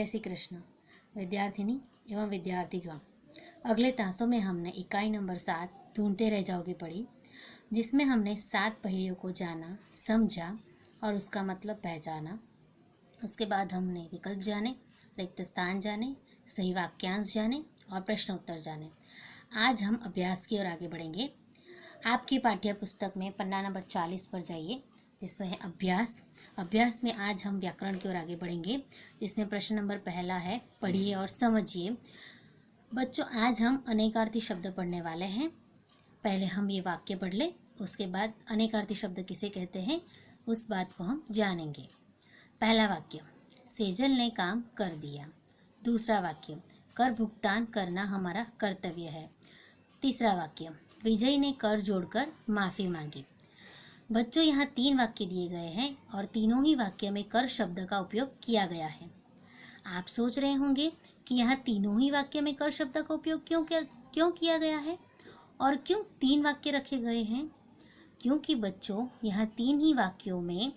जय श्री कृष्ण विद्यार्थिनी एवं विद्यार्थीगण। अगले तासों में हमने इकाई नंबर 7 ढूंढते रह जाओगे पढ़ी, जिसमें हमने 7 पहेलियों को जाना, समझा और उसका मतलब पहचाना। उसके बाद हमने विकल्प जाने, रिक्त स्थान जाने, सही वाक्यांश जाने और प्रश्न उत्तर जाने। आज हम अभ्यास की ओर आगे बढ़ेंगे। आपकी पाठ्य पुस्तक में पन्ना नंबर 40 पर जाइए, जिसमें है अभ्यास। अभ्यास में आज हम व्याकरण की ओर आगे बढ़ेंगे, जिसमें प्रश्न नंबर पहला है, पढ़िए और समझिए। बच्चों, आज हम अनेकार्थी शब्द पढ़ने वाले हैं। पहले हम ये वाक्य पढ़ लें, उसके बाद अनेकार्थी शब्द किसे कहते हैं उस बात को हम जानेंगे। पहला वाक्य, सेजल ने काम कर दिया। दूसरा वाक्य, कर भुगतान करना हमारा कर्तव्य है। तीसरा वाक्य, विजय ने कर जोड़कर माफ़ी मांगी। बच्चों, यहाँ 3 वाक्य दिए गए हैं और तीनों ही वाक्य में कर शब्द का उपयोग किया गया है। आप सोच रहे होंगे कि यहाँ तीनों ही वाक्य में कर शब्द का उपयोग क्यों किया गया है और क्यों 3 वाक्य रखे गए हैं। क्योंकि बच्चों, यहाँ 3 ही वाक्यों में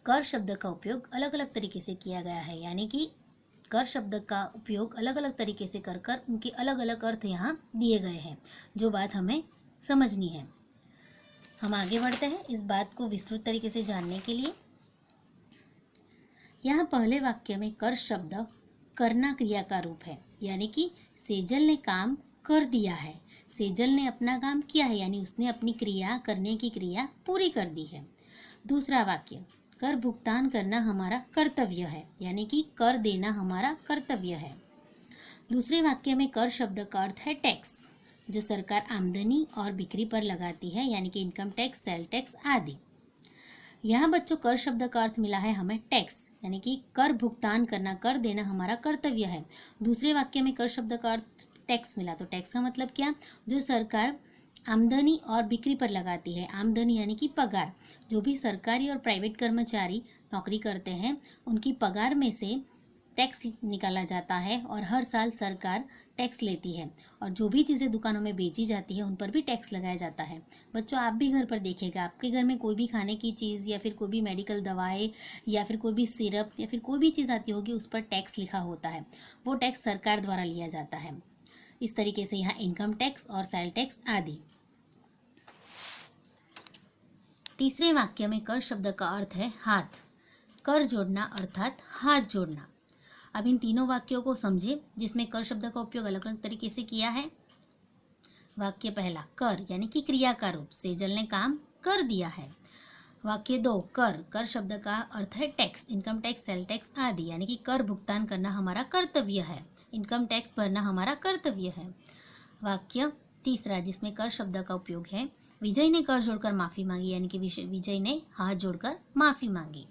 कर शब्द का उपयोग अलग अलग तरीके से किया गया है, यानी कि कर शब्द का उपयोग अलग अलग तरीके से कर उनके अलग अलग अर्थ यहाँ दिए गए हैं, जो बात हमें समझनी है। हम आगे बढ़ते हैं इस बात को विस्तृत तरीके से जानने के लिए। यहाँ पहले वाक्य में कर शब्द करना क्रिया का रूप है, यानी कि सेजल ने काम कर दिया है। सेजल ने अपना काम किया है, यानी उसने अपनी क्रिया करने की क्रिया पूरी कर दी है। दूसरा वाक्य, कर भुगतान करना हमारा कर्तव्य है, यानी कि कर देना हमारा कर्तव्य है। दूसरे वाक्य में कर शब्द का अर्थ है टैक्स, जो सरकार आमदनी और बिक्री पर लगाती है, यानी कि इनकम टैक्स, सेल टैक्स आदि। यहाँ बच्चों कर शब्द का अर्थ मिला है हमें टैक्स, यानी कि कर भुगतान करना, कर देना हमारा कर्तव्य है। दूसरे वाक्य में कर शब्द का अर्थ टैक्स मिला, तो टैक्स का मतलब क्या, जो सरकार आमदनी और बिक्री पर लगाती है। आमदनी यानी कि पगार, जो भी सरकारी और प्राइवेट कर्मचारी नौकरी करते हैं उनकी पगार में से टैक्स निकाला जाता है और हर साल सरकार टैक्स लेती है। और जो भी चीज़ें दुकानों में बेची जाती है उन पर भी टैक्स लगाया जाता है। बच्चों, आप भी घर पर देखिएगा, आपके घर में कोई भी खाने की चीज़ या फिर कोई भी मेडिकल दवाएं या फिर कोई भी सिरप या फिर कोई भी चीज़ आती होगी, उस पर टैक्स लिखा होता है। वो टैक्स सरकार द्वारा लिया जाता है। इस तरीके से यहाँ इनकम टैक्स और सेल टैक्स आदि। तीसरे वाक्य में कर शब्द का अर्थ है हाथ। कर जोड़ना अर्थात हाथ जोड़ना। अब इन तीनों वाक्यों को समझिए, जिसमें कर शब्द का उपयोग अलग अलग तरीके से किया है। वाक्य पहला, कर यानी कि क्रिया का रूप, सेजल ने काम कर दिया है। वाक्य 2, कर शब्द का अर्थ है tax, income tax, sale tax आदि, यानी कि कर भुगतान करना हमारा कर्तव्य है, इनकम टैक्स भरना हमारा कर्तव्य है। वाक्य तीसरा, जिसमें कर शब्द का उपयोग है, विजय ने कर जोड़कर माफ़ी मांगी, यानी कि विजय ने हाथ जोड़कर माफ़ी मांगी।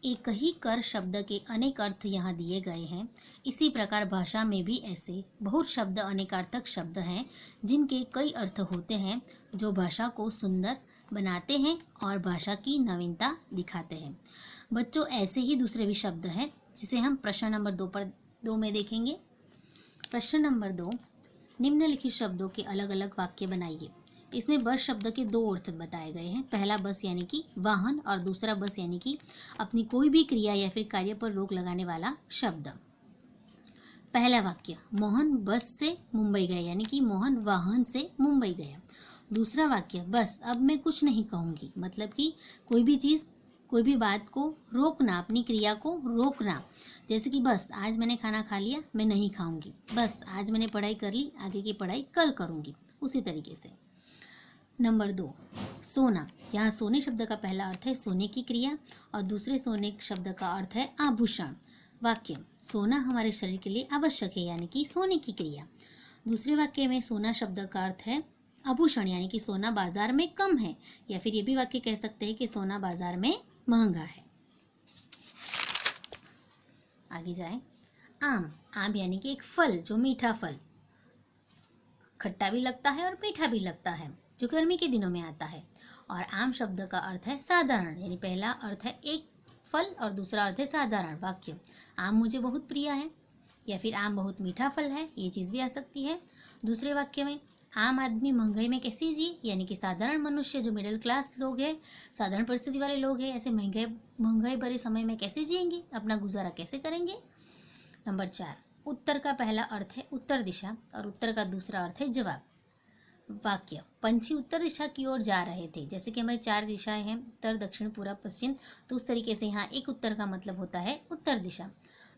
एक ही कर शब्द के अनेक अर्थ यहाँ दिए गए हैं। इसी प्रकार भाषा में भी ऐसे बहुत शब्द अनेकार्थक शब्द हैं, जिनके कई अर्थ होते हैं, जो भाषा को सुंदर बनाते हैं और भाषा की नवीनता दिखाते हैं। बच्चों, ऐसे ही दूसरे भी शब्द हैं, जिसे हम प्रश्न नंबर 2 में देखेंगे। प्रश्न नंबर 2, निम्नलिखित शब्दों के अलग अलग वाक्य बनाइए। इसमें बस शब्द के 2 अर्थ बताए गए हैं। पहला बस यानी कि वाहन और दूसरा बस यानी कि अपनी कोई भी क्रिया या फिर कार्य पर रोक लगाने वाला शब्द। पहला वाक्य, मोहन बस से मुंबई गए, यानी कि मोहन वाहन से मुंबई गया। दूसरा वाक्य, बस अब मैं कुछ नहीं कहूँगी, मतलब कि कोई भी चीज़, कोई भी बात को रोकना, अपनी क्रिया को रोकना। जैसे कि बस आज मैंने खाना खा लिया, मैं नहीं खाऊंगी। बस आज मैंने पढ़ाई कर ली, आगे की पढ़ाई कल करूँगी। उसी तरीके से। नंबर 2, सोना। यहाँ सोने शब्द का पहला अर्थ है सोने की क्रिया और दूसरे सोने शब्द का अर्थ है आभूषण। वाक्य, सोना हमारे शरीर के लिए आवश्यक है, यानी कि सोने की क्रिया। दूसरे वाक्य में सोना शब्द का अर्थ है आभूषण, यानी कि सोना बाजार में कम है, या फिर ये भी वाक्य कह सकते हैं कि सोना बाजार में महंगा है। आगे जाए। आम यानी कि एक फल, जो मीठा फल, खट्टा भी लगता है और मीठा भी लगता है, जो गर्मी के दिनों में आता है। और आम शब्द का अर्थ है साधारण, यानी पहला अर्थ है एक फल और दूसरा अर्थ है साधारण। वाक्य, आम मुझे बहुत प्रिय है, या फिर आम बहुत मीठा फल है, ये चीज़ भी आ सकती है। दूसरे वाक्य में, आम आदमी महंगाई में कैसे जिए, यानी कि साधारण मनुष्य, जो मिडिल क्लास लोग हैं, साधारण परिस्थिति वाले लोग हैं, ऐसे महंगाई भरे समय में कैसे जिएंगे, अपना गुजारा कैसे करेंगे। नंबर 4, उत्तर का पहला अर्थ है उत्तर दिशा और उत्तर का दूसरा अर्थ है जवाब। वाक्य, पंछी उत्तर दिशा की ओर जा रहे थे। जैसे कि हमारी 4 दिशाएं हैं, उत्तर, दक्षिण, पूर्व, पश्चिम, तो उस तरीके से यहाँ एक उत्तर का मतलब होता है उत्तर दिशा।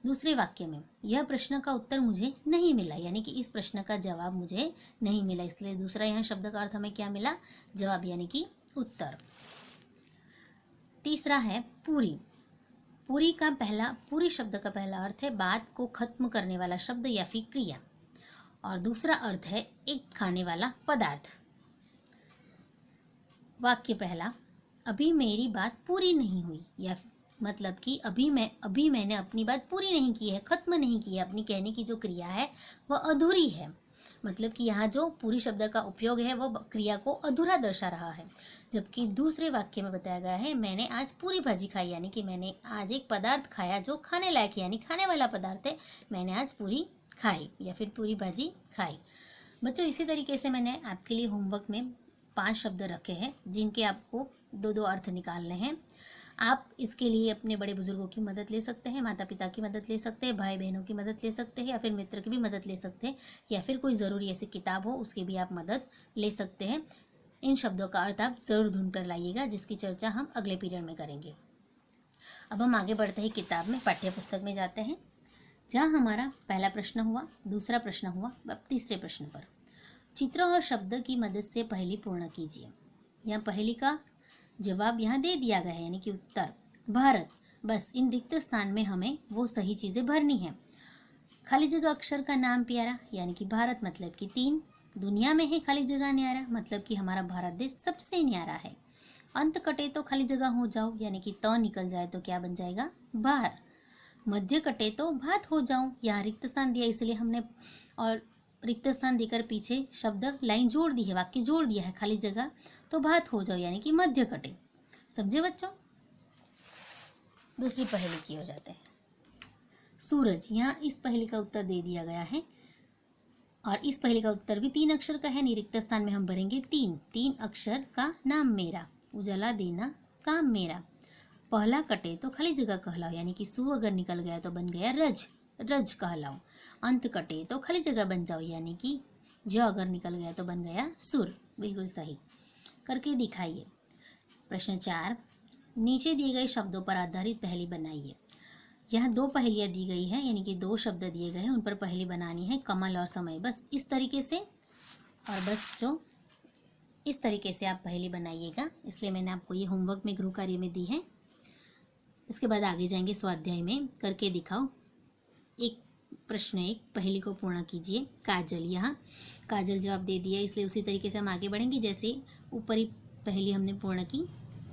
दूसरे वाक्य में, यह प्रश्न का उत्तर मुझे नहीं मिला, यानी कि इस प्रश्न का जवाब मुझे नहीं मिला, इसलिए दूसरा यहाँ शब्द का अर्थ हमें क्या मिला, जवाब यानी कि उत्तर। तीसरा है पूरी। पूरी शब्द का पहला अर्थ है बात को खत्म करने वाला शब्द या फिर क्रिया, और दूसरा अर्थ है एक खाने वाला पदार्थ। वाक्य पहला, अभी मेरी बात पूरी नहीं हुई, या मतलब कि अभी मैंने अपनी बात पूरी नहीं की है, खत्म नहीं की है, अपनी कहने की जो क्रिया है वह अधूरी है। मतलब कि यहाँ जो पूरी शब्द का उपयोग है वह क्रिया को अधूरा दर्शा रहा है। जबकि दूसरे वाक्य में बताया गया है, मैंने आज पूरी भाजी खाई, यानी कि मैंने आज एक पदार्थ खाया जो खाने लायक यानी खाने वाला पदार्थ है, मैंने आज पूरी खाई या फिर पूरी भाजी खाई। बच्चों, इसी तरीके से मैंने आपके लिए होमवर्क में 5 शब्द रखे हैं जिनके आपको 2-2 अर्थ निकालने हैं। आप इसके लिए अपने बड़े बुजुर्गों की मदद ले सकते हैं, माता पिता की मदद ले सकते हैं, भाई बहनों की मदद ले सकते हैं, या फिर मित्र की भी मदद ले सकते हैं, या फिर कोई ज़रूरी ऐसी किताब हो उसकी भी आप मदद ले सकते हैं। इन शब्दों का अर्थ आप ज़रूर ढूंढ कर लाइएगा, जिसकी चर्चा हम अगले पीरियड में करेंगे। अब हम आगे बढ़ते हैं, किताब में पाठ्य पुस्तक में जाते हैं, जहाँ हमारा पहला प्रश्न हुआ, दूसरा प्रश्न हुआ, अब तीसरे प्रश्न पर। चित्र और शब्द की मदद से पहेली पूर्ण कीजिए। यहाँ पहेली का जवाब यहाँ दे दिया गया है, यानी कि उत्तर भारत। बस इन रिक्त स्थान में हमें वो सही चीज़ें भरनी है। खाली जगह अक्षर का नाम प्यारा, यानी कि भारत मतलब कि 3। दुनिया में है खाली जगह न्यारा, मतलब कि हमारा भारत देश सबसे न्यारा है। अंत कटे तो खाली जगह हो जाओ, यानी कि त निकल जाए तो क्या बन जाएगा, बाहर। मध्य कटे तो भात हो जाऊं, यहाँ रिक्त स्थान दिया इसलिए हमने और रिक्त स्थान देकर पीछे शब्द लाइन जोड़ दी है, वाक्य जोड़ दिया है, खाली जगह तो भात हो जाओ, यानी कि मध्य कटे। समझे बच्चों? दूसरी पहेली की ओर जाते हैं। सूरज, यहाँ इस पहेली का उत्तर दे दिया गया है, और इस पहेली का उत्तर भी 3 अक्षर का है। रिक्त स्थान में हम भरेंगे 3 अक्षर का नाम मेरा, उजाला देना काम मेरा। पहला कटे तो खाली जगह कहलाओ, यानी कि सु अगर निकल गया तो बन गया रज, रज कहलाओ। अंत कटे तो खाली जगह बन जाओ, यानी कि ज अगर निकल गया तो बन गया सुर। बिल्कुल सही करके दिखाइए। प्रश्न 4, नीचे दिए गए शब्दों पर आधारित पहेली बनाइए। यहाँ 2 पहेलियाँ दी गई है, यानी कि 2 शब्द दिए गए हैं, उन पर पहेली बनानी है, कमल और समय। बस इस तरीके से, और बस जो इस तरीके से आप पहेली बनाइएगा, इसलिए मैंने आपको ये होमवर्क में गृह कार्य में दी है। इसके बाद आगे जाएंगे स्वाध्याय में, करके दिखाओ। एक प्रश्न 1 पहेली को पूर्ण कीजिए। काजल, यहाँ काजल जवाब दे दिया, इसलिए उसी तरीके से हम आगे बढ़ेंगे जैसे ऊपरी पहेली हमने पूर्ण की।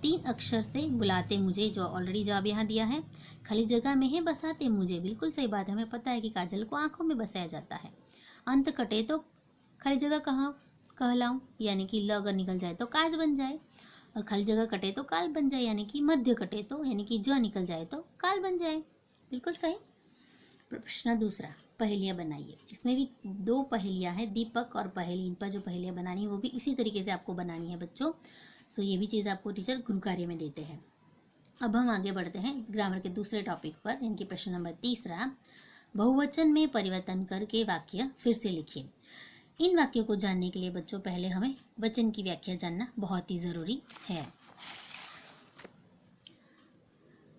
3 अक्षर से बुलाते मुझे, जो ऑलरेडी जवाब यहाँ दिया है। खाली जगह में है बसाते मुझे, बिल्कुल सही बात है, हमें पता है कि काजल को आंखों में बसाया जाता है। अंत कटे तो खाली जगह कहाँ कहलाऊं, यानी कि ल अगर निकल जाए तो काज बन जाए, और खाली जगह कटे तो काल बन जाए, यानी कि मध्य कटे तो, यानी कि ज निकल जाए तो काल बन जाए। बिल्कुल सही। प्रश्न 2, पहेलियाँ बनाइए। इसमें भी 2 पहेलियाँ हैं, दीपक और पहेली। इन पर जो पहेलियाँ बनानी है वो भी इसी तरीके से आपको बनानी है बच्चों। सो ये भी चीज़ आपको टीचर गृह कार्य में देते हैं। अब हम आगे बढ़ते हैं ग्रामर के दूसरे टॉपिक पर, इनकी प्रश्न नंबर 3, बहुवचन में परिवर्तन करके वाक्य फिर से लिखिए। इन वाक्यों को जानने के लिए बच्चों पहले हमें वचन की व्याख्या जानना बहुत ही ज़रूरी है।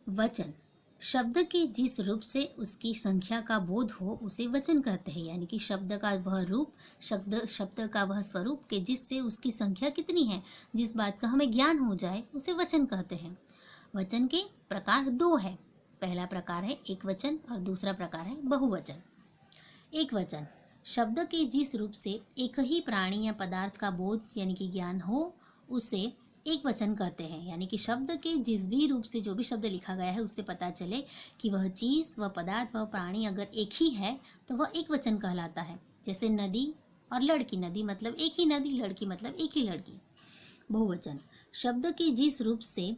वचन, शब्द के जिस रूप से उसकी संख्या का बोध हो उसे वचन कहते हैं, यानी कि शब्द का वह रूप, शब्द का वह स्वरूप के जिससे उसकी संख्या कितनी है, जिस बात का हमें ज्ञान हो जाए उसे वचन कहते हैं। वचन के प्रकार 2 है। पहला प्रकार है एक वचन और दूसरा प्रकार है बहुवचन। एक वचन, शब्द के जिस रूप से एक ही प्राणी या पदार्थ का बोध यानी कि ज्ञान हो उसे एक वचन कहते हैं, यानी कि शब्द के जिस भी रूप से जो भी शब्द लिखा गया है उससे पता चले कि वह चीज़, वह पदार्थ, वह प्राणी अगर एक ही है तो वह एक वचन कहलाता है। जैसे नदी और लड़की, नदी मतलब एक ही नदी, लड़की मतलब एक ही लड़की। बहुवचन, शब्द के जिस रूप से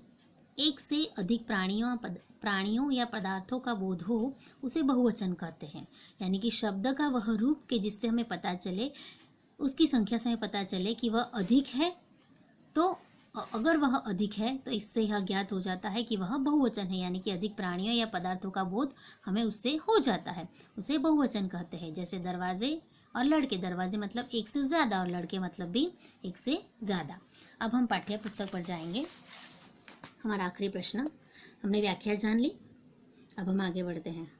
एक से अधिक प्राणियों या पदार्थों का बोध हो उसे बहुवचन कहते हैं, यानी कि शब्द का वह रूप के जिससे हमें पता चले, उसकी संख्या से हमें पता चले कि वह अधिक है तो अगर वह अधिक है तो इससे यह ज्ञात हो जाता है कि वह बहुवचन है, यानी कि अधिक प्राणियों या पदार्थों का बोध हमें उससे हो जाता है, उसे बहुवचन कहते हैं। जैसे दरवाजे और लड़के, दरवाजे मतलब एक से ज़्यादा और लड़के मतलब भी एक से ज़्यादा। अब हम पाठ्य पुस्तक पर जाएंगे। हमारा आखिरी प्रश्न, हमने व्याख्या जान ली, अब हम आगे बढ़ते हैं।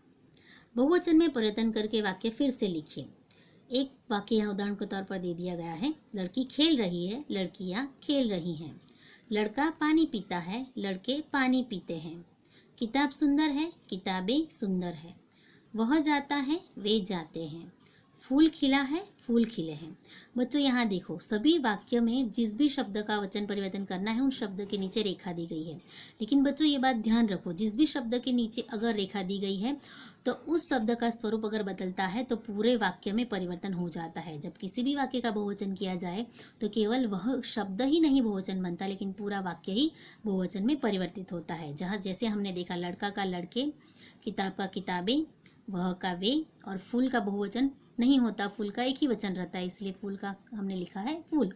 बहुवचन में परिवर्तन करके वाक्य फिर से लिखिए। एक वाक्य यहाँ उदाहरण के तौर पर दे दिया गया है, लड़की खेल रही है, लड़कियाँ खेल रही हैं। लड़का पानी पीता है, लड़के पानी पीते हैं। किताब सुंदर है, किताबें सुंदर है। वह जाता है, वे जाते हैं। फूल खिला है, फूल खिले हैं। बच्चों यहाँ देखो, सभी वाक्य में जिस भी शब्द का वचन परिवर्तन करना है उन शब्द के नीचे रेखा दी गई है। लेकिन बच्चों ये बात ध्यान रखो, जिस भी शब्द के नीचे अगर रेखा दी गई है तो उस शब्द का स्वरूप अगर बदलता है तो पूरे वाक्य में परिवर्तन हो जाता है। जब किसी भी वाक्य का बहुवचन किया जाए तो केवल वह शब्द ही नहीं बहुवचन बनता, लेकिन पूरा वाक्य ही बहुवचन में परिवर्तित होता है। जहाँ जैसे हमने देखा, लड़का का लड़के, किताब का किताबें, वह का वे, और फूल का बहुवचन नहीं होता, फूल का एक ही वचन रहता है, इसलिए फूल का हमने लिखा है फूल।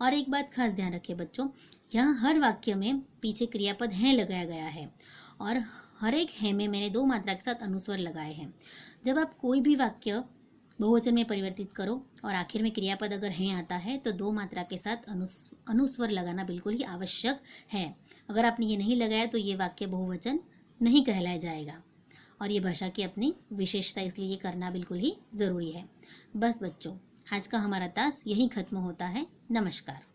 और एक बात खास ध्यान रखिए बच्चों, यहाँ हर वाक्य में पीछे क्रियापद हैं लगाया गया है और हर एक है में मैंने 2 मात्रा के साथ अनुस्वर लगाए हैं। जब आप कोई भी वाक्य बहुवचन में परिवर्तित करो और आखिर में क्रियापद अगर हैं आता है तो 2 मात्रा के साथ अनुस्वर लगाना बिल्कुल ही आवश्यक है। अगर आपने ये नहीं लगाया तो ये वाक्य बहुवचन नहीं कहलाया जाएगा, और ये भाषा की अपनी विशेषता, इसलिए ये करना बिल्कुल ही ज़रूरी है। बस बच्चों, आज का हमारा टास्क यहीं ख़त्म होता है। नमस्कार।